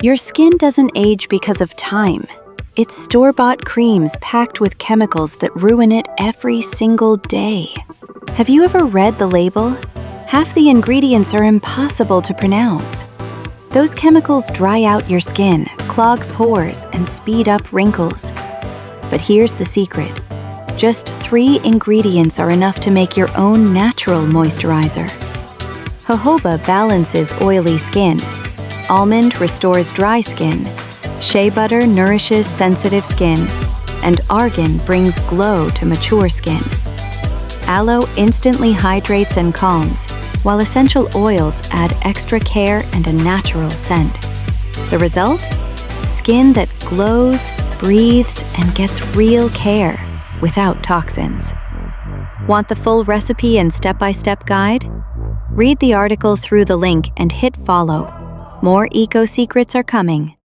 Your skin doesn't age because of time. It's store-bought creams packed with chemicals that ruin it every single day. Have you ever read the label? Half the ingredients are impossible to pronounce. Those chemicals dry out your skin, clog pores, and speed up wrinkles. But here's the secret. Just 3 ingredients are enough to make your own natural moisturizer. Jojoba balances oily skin. Almond restores dry skin. Shea butter nourishes sensitive skin. And argan brings glow to mature skin. Aloe instantly hydrates and calms, while essential oils add extra care and a natural scent. The result? Skin that glows, breathes, and gets real care without toxins. Want the full recipe and step-by-step guide? Read the article through the link and hit follow. More eco secrets are coming.